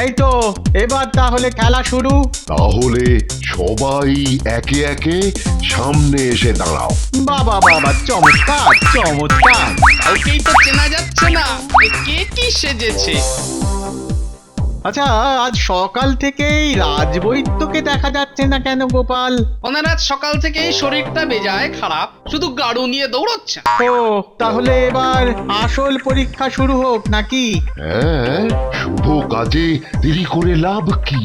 এই তো এবার তাহলে খেলা শুরু। তাহলে সবাই একে একে সামনে এসে দাঁড়াও। বাবা বাবা, চমৎকার চমৎকার। কাউকেই তো চেনা যাচ্ছে না কে কি সেজেছে। আচ্ছা, আজ সকাল থেকেই রাজবৈদ্যকে দেখা যাচ্ছে না কেন গোপাল? ওনার আজ সকাল থেকেই শরীরটা বেজায় খারাপ, শুধু গাড়ু নিয়ে দৌড়চ্ছে। ও, তাহলে এবার আসল পরীক্ষা শুরু হোক নাকি? হ্যাঁ, শুভ কাজে দেরি করে লাভ কি?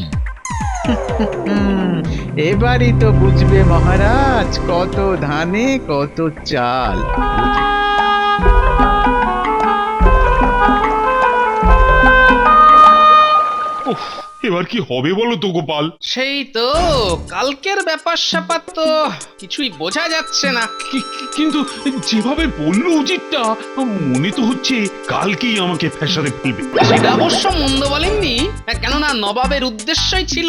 এবারই তো বুঝবে মহারাজ, কত ধানে কত চাল। উফ, এবার কি হবে বলো তো গোপাল? সেই তো কালকের ব্যাপার স্যাপার তো কিছুই বোঝা যাচ্ছে না। কিন্তু যেভাবে বললো উচিতটা, মনে তো হচ্ছে কালকেই আমাকে ফ্যাসাদে ফেলবে। সেটা অবশ্য মন্দ বলেননি, কেননা নবাবের উদ্দেশ্যই ছিল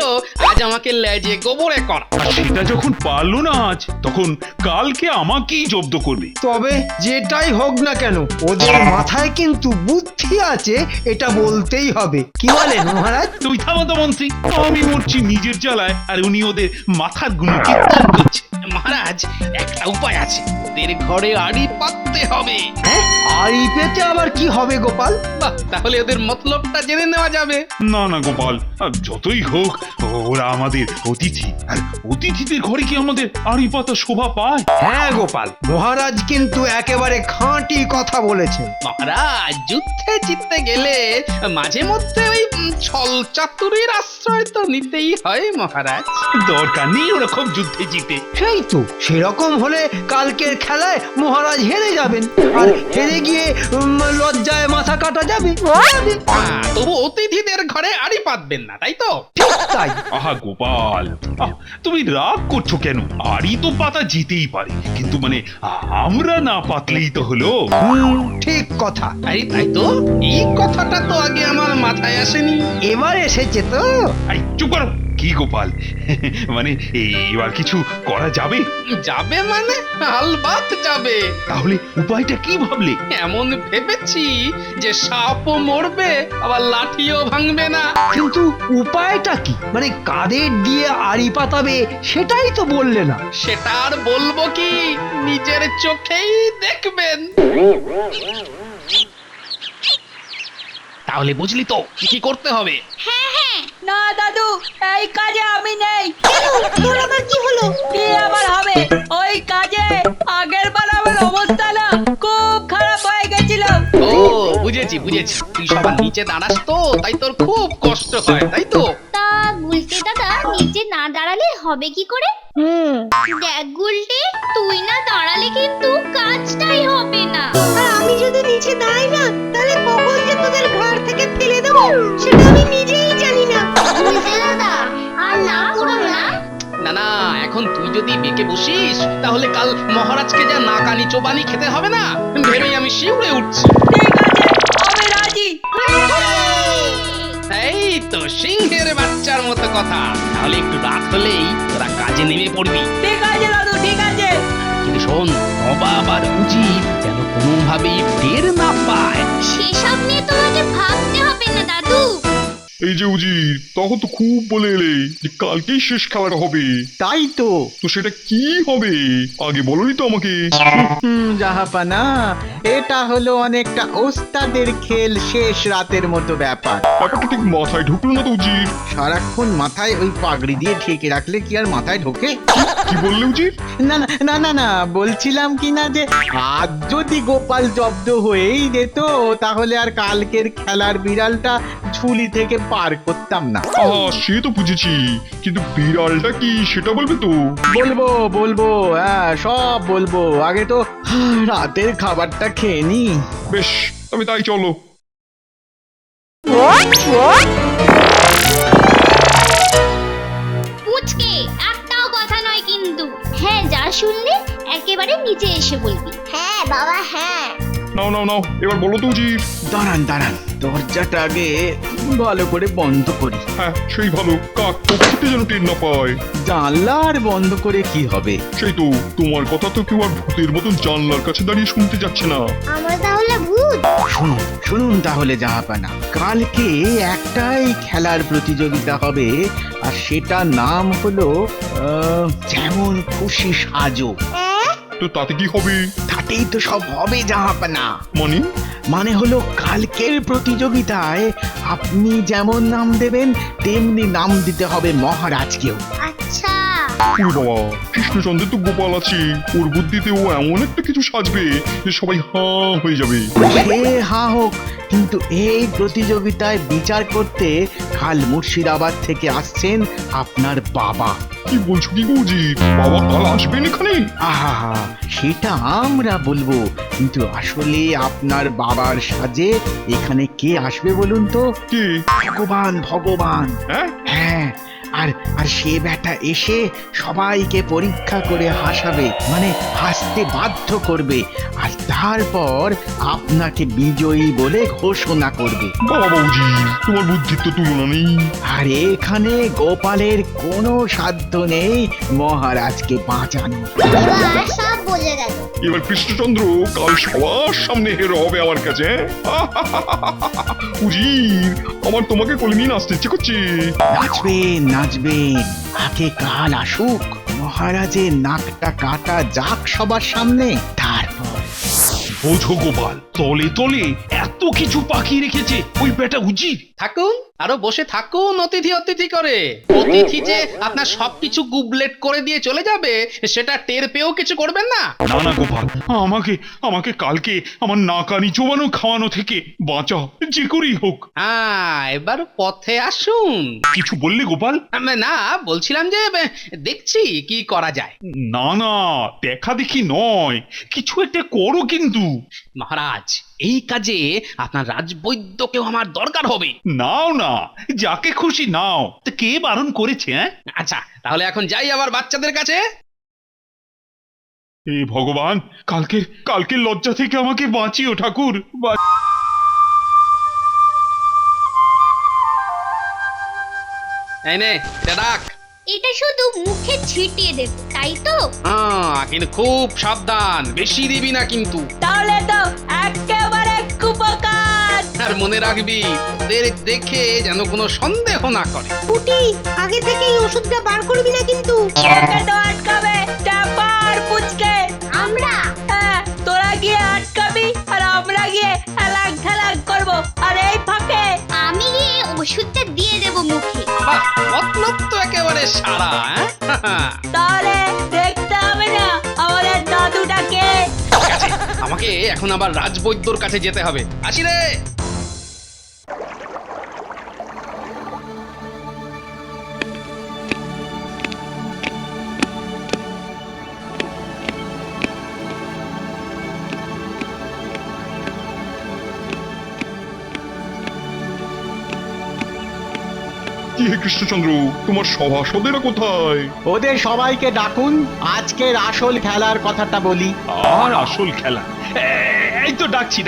আজ আমাকে লেজে গোবরে করা। আর সেটা যখন পারলো না আজ, তখন কালকে আমাকেই জব্দ করবে। তবে যেটাই হোক না কেন, ওদের মাথায় কিন্তু বুদ্ধি আছে, এটা বলতেই হবে। কি বলেন মহারাজ? তুই থামো তো মন্ত্রী, আমি মরছি নিজের জ্বালায় আর উনি ওদের মাথার গুলোকে ঠিক করছে। মহারাজ, একটা উপায় আছে, ওদের ঘরে আড়ি পাততে হবে। হ্যাঁ, আড়ি পেতে আবার কি হবে গোপাল? বাহ, তাহলে ওদের মতলবটা জেনে নেওয়া যাবে। না না গোপাল, যতই হোক ওরা আমাদের অতিথি, আর অতিথিদের ঘরে কি আমাদের আড়ি পাতা শোভা পায়? হ্যাঁ গোপাল, মহারাজ কিন্তু একেবারে খাঁটি কথা বলেছেন। মহারাজ, যুদ্ধে জিততে গেলে মাঝে মধ্যে ওই ছল চাতুরির আশ্রয় তো নিতেই হয় মহারাজ। দরকার নেই ওরকম যুদ্ধে জিতে। সেই তো, সেরকম হলে কালকের খেলায় মহারাজ হেরে যাবেন, আর হেরে গিয়ে লজ্জায় মাথা কাটা যাবে। তবু অতিথিদের ঘরে আড়ি পাতবেন না, তাই তো? ঠিক তাই। আহা গোপাল, তুমি রাগ করছো কেন? আড়ি তো পাতা যেতেই পারে, কিন্তু মানে আমরা না পাতলেই তো হলো। ঠিক কথা। তাই তো, এই কথাটা তো আগে আমার মাথায় আসেনি। এবার এসেছে তো। এই চুপ করো। কি গোপাল, মানে এবার কিছু করা যাবে? যাবে মানে আলবাত যাবে। তাহলে উপায়টা কি ভাবলে? এমন ভেবেছি যে সাপও মরবে, আবার লাঠিও ভাঙবে না। কিন্তু উপায়টা কি? মানে কাদের দিয়ে আড়ি পাতাবে সেটাই তো বললে না। সেটা আর বলবো কি, নিজের চোখেই দেখবেন। তাহলে বুঝলি তো কি কি করতে হবে? না দাদু, এই কাজে আমি নেই। তোর আবার কি হলো? কি আবার হবে? ওই কাজে আগের বার আমার অবস্থা না খুব খারাপ হয়ে গেছিল। ও, বুঝেছি বুঝেছি, তুই সবার নিচে দাঁড়াস তো, তাই তোর খুব কষ্ট হয়, তাই তো? তা গুলটে দাদা নিচে না দাঁড়ালে হবে কি করে? দেখ গুলটে, তুই না দাঁড়ালে কিন্তু কাজটাই হবে না। আর আমি যদি নিচে দাঁড়াই না, তাহলে কখন যে তোদের ঘর থেকে ফেলে দেবো সেটা আমি নিজেই জানি না। গুলটে দাদা, আর না করো না। না না, এখন তুই যদি বেঁকে বসিস, তাহলে কাল মহারাজকে যা নাকানি চোবানি খেতে হবে না, ভেবেই আমি শিউরে উঠছি। ঠিক আছে, আমি রাজি। এই তো সিংহের বাচ্চার মতো কথা। তাহলে একটু রাত হলেই তোরা কাজে নেমে পড়বি। ঠিক আছে দাদু, ঠিক আছে। কিন্তু শোন, নবাব আর উজির যেন কোনোভাবেই টের না পায়। সেসব নিয়ে তোমাকে ভাবতে হবে না দাদু। এই যে উজির, তখন তো খুব বলে এলে যে কালকেই শেষ খেলাটা হবে। তাই তো। তো সেটা কি হবে আগে বলনি তো আমাকে। জাহাপানা, এটা হলো অনেকটা ওস্তাদের খেল শেষ রাতের মতো ব্যাপার। ব্যাপারটা ঠিক মাথায় ঢুকলো না তো উজির। সারাক্ষণ মাথায় ওই পাগড়ি দিয়ে ঢেকে রাখলে কি আর মাথায় ঢোকে? কি বললে উজির? না না না না না, বলছিলাম কি না যে আজ যদি গোপাল জব্দ হয়েই যেত, তাহলে আর কালকের খেলার বিড়ালটা ঝুলি থেকে পার করতাম না। সে তো বুঝেছি, কিন্তু বিড়ালটা কি সেটা বলবে তো? বলবো বলবো, হ্যাঁ সব বলবো। আগে তো রাতের খাবারটা খেয়ে নি। বেশ, তবে তাই চলো। পুচকে, একটাও কথা নয় কিন্তু। হ্যাঁ, যা শুনলে একেবারে নিচে এসে বলবি। হ্যাঁ বাবা, হ্যাঁ। নাও নাও নাও, এবার বলো তো উজির। দাঁড়ান দাঁড়ান, দরজাটা আগে ভালো করে বন্ধ করি। হ্যাঁ, সেই ভালো, কাক পক্ষীতে যেন টের না পায়। জানলা আর বন্ধ করে কি হবে? সেই তো, তোমার কথা তো কেউ আর ভূতের মতন জানলার কাছে দাঁড়িয়ে শুনতে যাচ্ছে না। আমরা তাহলে ভূত? শুনুন শুনুন তাহলে জাহাপানা, কালকে একটাই খেলার প্রতিযোগিতা হবে, আর সেটা নাম হলো যেমন খুশি সাজো। তো তাতে কি হবে? তাতেই তো সব হবে জাহাপানা। মানে? মানে হলো কালকের প্রতিযোগিতায় আপনি যেমন নাম দেবেন তেমনি নাম দিতে হবে মহারাজকেও। আচ্ছা, ওরে বাবা, কৃষ্ণচন্দ্রের তো গোপাল আছে, ওর বুদ্ধিতে ও এমন একটা কিছু সাজবে যে সবাই হাঁ হয়ে যাবে। সে হা হোক, কিন্তু এই প্রতিযোগিতায় বিচার করতে কাল মুর্শিদাবাদ থেকে আসছেন আপনার বাবা। কি বলছো কি গৌজি? বাবা কাল আসবেন এখানে? আহা, সেটা আমরা বলবো, কিন্তু আসলে আপনার বাবার সাজে এখানে কে আসবে বলুন তো? কে? ভগবান ভগবান। হ্যাঁ? হ্যাঁ, আর আর সে ব্যাটা এসে সবাইকে পরীক্ষা করে হাসাবে, মানে হাসতে বাধ্য করবে, আর তারপর আপনাকে বিজয়ী বলে ঘোষণা করবে। বাবা বৌজি, তোমার বুদ্ধির তো তুলনা নেই। আর এখানে গোপালের কোনো সাধ্য নেই মহারাজকে বাঁচানো। এবার সব বোঝা গেল। এবার কৃষ্ণচন্দ্র কাল সবার সামনে হেরো হবে আমার কাছে। উজির, আমার তোমাকে কোলে নিয়ে নাচতে ইচ্ছে করছে। নাচবেন নাচবেন, আগে কাল আসুক, মহারাজের নাকটা কাটা যাক সবার সামনে, তারপর। বোঝো গোপাল, তলে তলে এত কিছু পাখি রেখেছে ওই বেটা উজির। থাকুন, আরো বসে থাকুন অতিথি অতিথি করে। অতিথি যে আপনার সবকিছু গুবলেট করে দিয়ে চলে যাবে সেটা টের পেয়েও কিছু করবেন না। না না গোপাল, আমাকে আমাকে কালকে আমার নাকানি চোবানো খাওয়ানো থেকে বাঁচাও, যে করেই হোক। হ্যাঁ, এবার পথে আসুন। কিছু বললে গোপাল? না, বলছিলাম যে দেখছি কি করা যায়। না না, দেখা দেখি নয়, কিছু একটা করো কিন্তু। মহারাজ, এই কাজে আপনার রাজবৈদ্যকেও আমার দরকার হবে। নাও না, যাকে খুশি নাও, তো কে বারণ করেছে? হ্যাঁ, আচ্ছা, তাহলে এখন যাই আবার বাচ্চাদের কাছে। হে ভগবান, কালকের লজ্জা থেকে আমাকে বাঁচিও ঠাকুর। এই নে, এটা রাখ। এটা শুধু মুখে ছিটিয়ে দেব, তাই তো? কিন্তু খুব সাবধান, বেশি দিবি না কিন্তু। তাহলে তো একেবারে কুপকার। আর মনে রাখবি, ওদের দেখে যেন কোনো সন্দেহ না করে। পুটি, আগে থেকেই ওষুধটা বার করবি না কিন্তু। ওকে তো আটকাবে চাপার পুচকে। আমরা হ্যাঁ, তোরা গিয়ে আটকাবি আর আমরা গিয়ে হেলাক ঠেলাক করবো, আর এই ফাঁকে আমি গিয়ে ওষুধটা দিয়ে দেব মুখে। বাহ, মতলব তো একেবারে সারা। তাহলে দেখতে হবে না আমাদের দাদুটাকে। ঠিক আছে, আমাকে এখন আবার রাজবৈদ্যর কাছে যেতে হবে। আসি রে। কি হে কৃষ্ণচন্দ্র, তোমার সভাসদেরা কোথায়? ওদের সবাইকে ডাকুন, আজকের আসল খেলার কথাটা বলি। আর আসল খেলা? এই তো ডাকছি,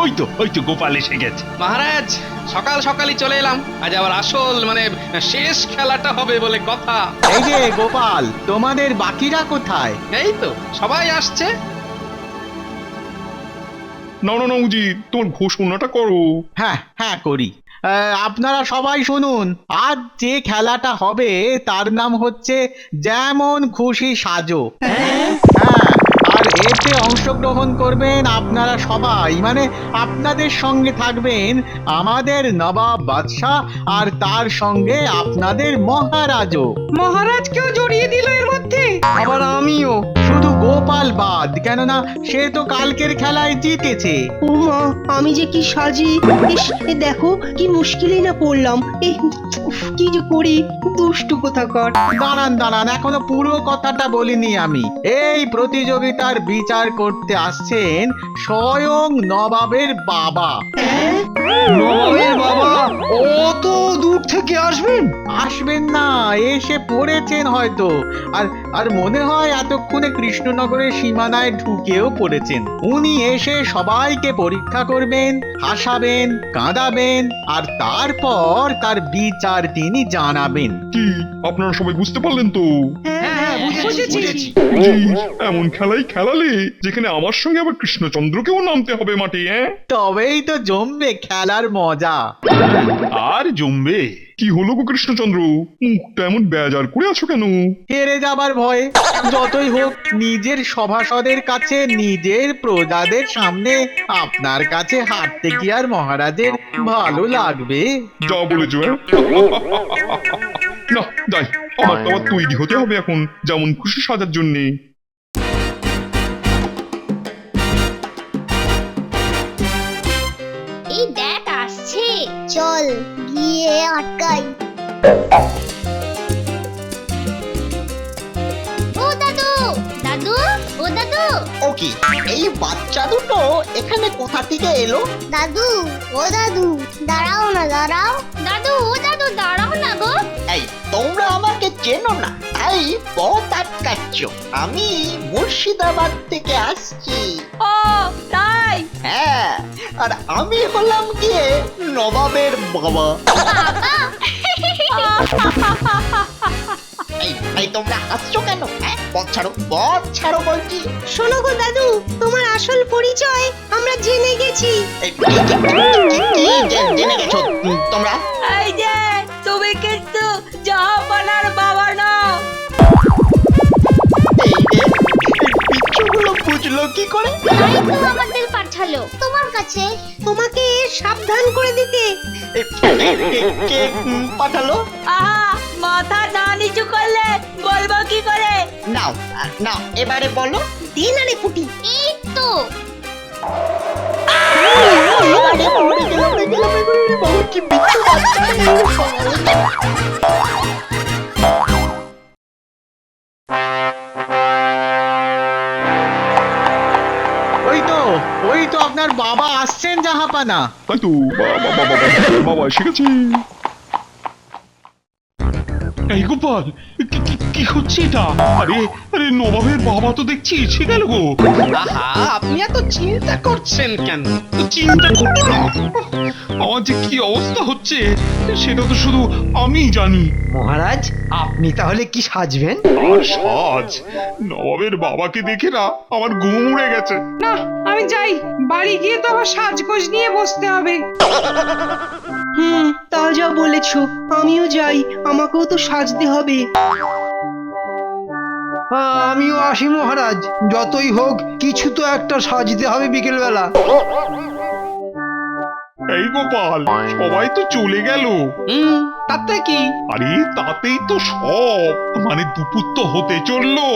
ওই তো গোপাল এসে গেছে। মহারাজ, সকাল সকালই চলে এলাম। আজ আবার আসল মানে শেষ খেলাটা হবে বলে কথা। এই যে গোপাল, তোমাদের বাকিরা কোথায়? এই তো সবাই আসছে। না না না উজির, তোমার ঘোষণাটা করো। হ্যাঁ হ্যাঁ করি। আপনারা সবাই শুনুন, আজ যে খেলাটা হবে তার নাম হচ্ছে যেমন খুশি সাজো। হ্যাঁ, আর এতে অংশগ্রহণ করবেন আপনারা সবাই, মানে আপনাদের সঙ্গে থাকবেন আমাদের নবাব বাদশাহ, আর তার সঙ্গে আপনাদের মহারাজও। মহারাজকেও জড়িয়ে দিল এর মধ্যে। আবার আমিও। শুধু গোপাল বাদ, কেননা সে তো কালকের খেলায় জিতেছে। ও মা, আমি যে কি সাজি! ইস, এ দেখো কি মুশকিলেই না পড়লাম। কি যে করি, দুষ্টু কোথাকার। দাঁড়ান, এখনো পুরো কথাটা বলিনি আমি। এই প্রতিযোগিতার বিচার করতে আসছেন স্বয়ং নবাবের বাবা। নবাবের বাবা অত দূর থেকে আসবেন? আসবেন না, এসে পড়েছেন হয়তো। আর আর মনে হয় এতক্ষণে কৃষ্ণনগরের সীমানায় ঢুকেও পড়েছেন। উনি এসে সবাইকে পরীক্ষা করবেন, হাসাবেন, কাঁদাবেন, আর তারপর তার বিচার তিনি জানাবেন। কি আপনারা সবাই বুঝতে পারলেন তো? হ্যাঁ, বুঝেছি। জি, এমন খেলাই খেলালে যেখানে আমার সঙ্গে আবার কৃষ্ণচন্দ্রকেও নামতে হবে মাঠে, হ্যাঁ? তবেই তো জমবে খেলার মজা। আর জমবে। কি হলো গো কৃষ্ণচন্দ্র, মুখটা এমন বেজার করে আছো কেন? হেরে যাবার ভয়ে। যতই হোক নিজের সভাসদের কাছে, নিজের প্রজাদের সামনে আপনার কাছে হারতে কি আর মহারাজের ভালো লাগবে? যা বলেছো, হ্যাঁ? না যাই, আমার তো আবার তৈরি হতে হবে এখন যেমন খুশি সাজার জন্যে। এই দেখ আসছে, চল গিয়ে আটকাই। ও দাদু, দাদু, ও দাদু, ও কি এই বাচ্চা দুটো এখানে কোথা থেকে এলো? দাদু, ও দাদু, দাঁড়াও না, দাঁড়াও। দাদু, ও দাদু, দাঁড়াও না গো। এই তোমরা আমাকে চেনো না, তাই পথ আটকাচ্ছ। আমি মুর্শিদাবাদ থেকে আসছি। ও তাই? হ্যাঁ, আর আমি হলাম গিয়ে নবাবের বাবা। এই তোমরা হাসছো কেন? হ্যাঁ, পথ ছাড়ো বলছি। শোনো গো দাদু, তোমার আসল পরিচয় আমরা জেনে গেছি। এই, কি জেনে গেছো তোমরা? এই যে তুমি কিন্তু জাহাপানার বাবা না। এই রে, পিচ্চুগুলো বুঝলো কি করে? তাই তো আমাদের পাঠালো তোমার কাছে। তোমাকে সাবধান করে দিতে। কে পাঠালো? আহা, মাথা না নিচু করলে বলবো কি করে? নাও এবারে বলো। দিন আরে পুটি। এই তো উড়ে গেলাম, বাবা কি বিচ্ছু বাচ্চা। ওই তো আপনার বাবা আসছেন জাহাপানা। তাই তো, বাবা এসে গেছে। এই গোপাল, কি হচ্ছে এটা? আরে আরে নবাবের বাবা তো দেখছি এসে গেল গো। আহা, আপনি এত চিন্তা করছেন কেন? চিন্তা করো না। আমার যে কি অবস্থা হচ্ছে সেটা তো শুধু আমিই জানি। মহারাজ, আপনি তাহলে কি সাজবেন? আর সাজ, নবাবের বাবাকে দেখে না আমার ঘুম উড়ে গেছে। না, আমি যাই, বাড়ি গিয়ে তো আবার সাজগোজ নিয়ে বসতে হবে। তা যা বলেছো, আমিও যাই, আমাকেও তো সাজতে হবে। আমিও আসি মহারাজ, যতই হোক কিছু তো একটা সাজতে হবে বিকেল বেলা। এই গোপাল, সবাই তো চলে গেল। তাতে কি? আরে তাতেই তো সব, মানে দুপুর তো হতে চললো,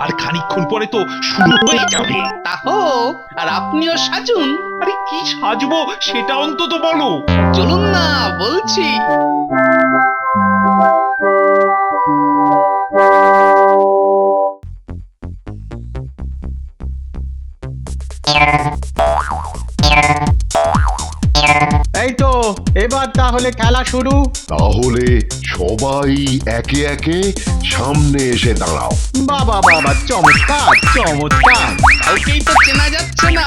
আর খানিকক্ষণ পরে তো শুরু হয়ে যাবে। তা হোক, আর আপনিও সাজুন। আরে কি সাজবো সেটা অন্তত বলো। চলুন না, বলছি। এই তো এবার তাহলে খেলা শুরু। তাহলে সবাই একে একে সামনে এসে দাঁড়াও। বাবা চমৎকার চমৎকার। কাউকেই তো চেনা যাচ্ছে না,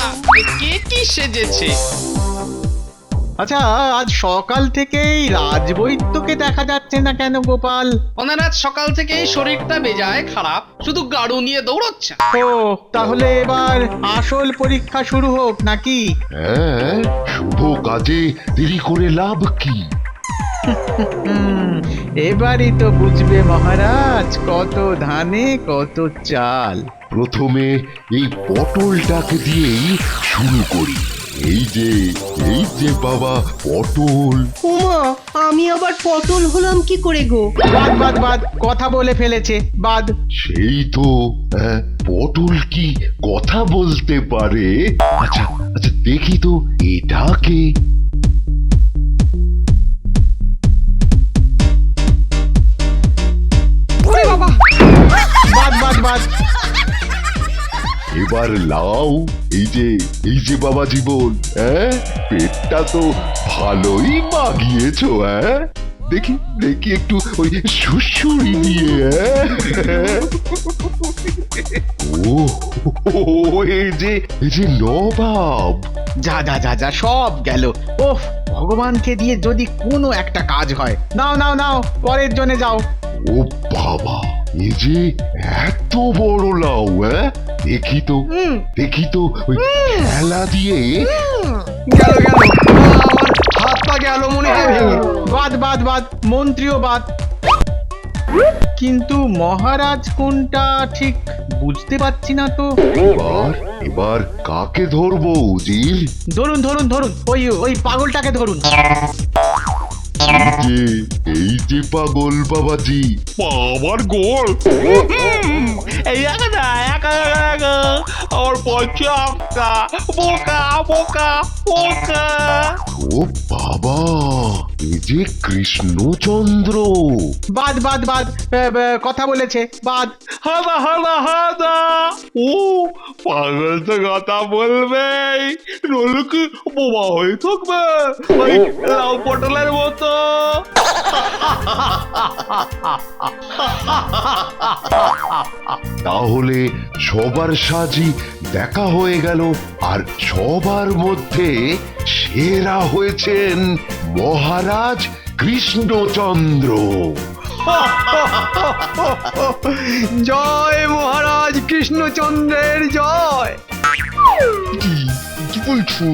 কে কি সেজেছে। আচ্ছা, আজ সকাল থেকেই রাজবৈদ্যকে দেখা যাচ্ছে না কেন গোপাল? ওনার আজ সকাল থেকেই শরীরটা বেজায় খারাপ, শুধু গাড়ু নিয়ে দৌড়চ্ছেন। ও তাহলে এবার আসল পরীক্ষা শুরু হোক নাকি? হ্যাঁ, শুভ কাজে দেরি করে লাভ কি? এবারই তো বুঝবে মহারাজ, কত ধানে কত চাল। প্রথমে এই পটলটাকে দিয়েই শুরু করি। এই যে বাবা পটল। ওমা, আমি আবার পটল হলাম কি করে গো? বাদ কথা বলে ফেলেছে, বাদ। সেই তো, পটল কি কথা বলতে পারে? আচ্ছা দেখি তো এটাকে। ওরে বাবা, বাদ। এবার লাও। এই যে বাবা জীবন, পেটটা তো ভালোই মাগিয়েছো। দেখি দেখি একটু ওই সুসুরি দিয়ে ও এই যে নবাব। যা যা যা যা সব গেল। ওহ, ভগবানকে দিয়ে যদি কোনো একটা কাজ হয়। নাও নাও নাও, পরের জনে যাও। ও বাবা, এই যে এত বড় লাউ, দেখি তো দেখি তো ওই খেলা দিয়ে। গেল গেল, আমার হাত পা গেল মনে হয় ভেঙে। বাদ বাদ বাদ, মন্ত্রীও বাদ। কিন্তু মহারাজ কোনটা ঠিক বুঝতে পারছি না তো। এবার এবার কাকে ধরবো উজির? ধরুন ধরুন ধরুন, ওই ওই পাগলটাকে ধরুন। এই যে পাগল বাবাজি। বাবার গোল এই একা একা একা আমার পঞ্চাশটা বোকা বোকা বোকা। ও বাবা, এই যে কৃষ্ণচন্দ্র। বাদ বাদ বাদ, কথা বলেছে, বাদ। হাদা হাদা হাদা ও পাগল তো কথা বলবে, নইলে কি বোমা হয়ে থাকবে ওই লাউ পটলের মতো। তাহলে সবার সাজি দেখা হয়ে গেল, আর সবার মধ্যে সেরা হয়েছেন মহারাজ কৃষ্ণচন্দ্র। জয় মহারাজ কৃষ্ণচন্দ্রের জয়। কি বলছো?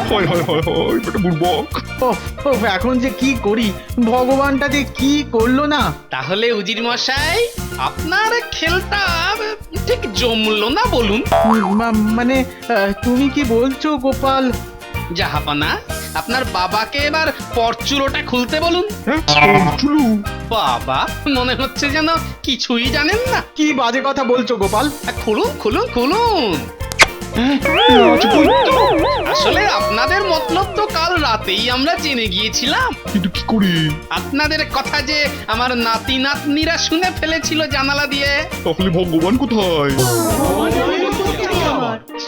হয় হয় হয় হয়, এটা বুড়বক। ওহ, ওহ, এখন যে কি করি, ভগবানটা যে কি করলো না। তাহলে উজির মশাই, আপনার খেলটা ঠিক জমলো না বলুন। মানে তুমি কি বলছো গোপাল? জাহাপানা, আপনার বাবাকে এবার পরচুলোটা খুলতে বলুন। চুলু বাবা, মনে হচ্ছে যেন কিছুই জানেন না। কি বাজে কথা বলছো গোপাল? খুলুন খুলুন খুলুন। আসলে আপনাদের মতলব তো কাল রাতেই আমরা জেনে গিয়েছিলাম। কিন্তু কি করি? আপনাদের কথা যে আমার নাতি নাতনিরা শুনে ফেলেছিল জানালা দিয়ে। তাহলে ভগবান কোথায়?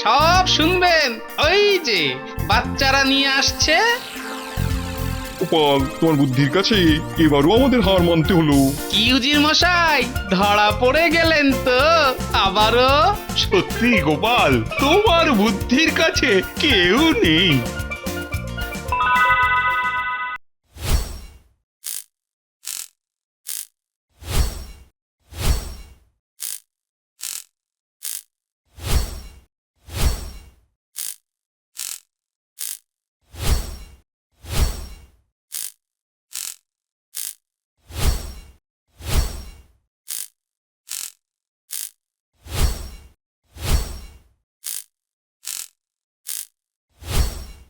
সব শুনবেন, ওই যে বাচ্চারা নিয়ে আসছে। গোপাল, তোমার বুদ্ধির কাছে এবারও আমাদের হার মানতে হলো। কি উজির মশাই, ধরা পড়ে গেলেন তো আবারও? সত্যি গোপাল, তোমার বুদ্ধির কাছে কেউ নেই।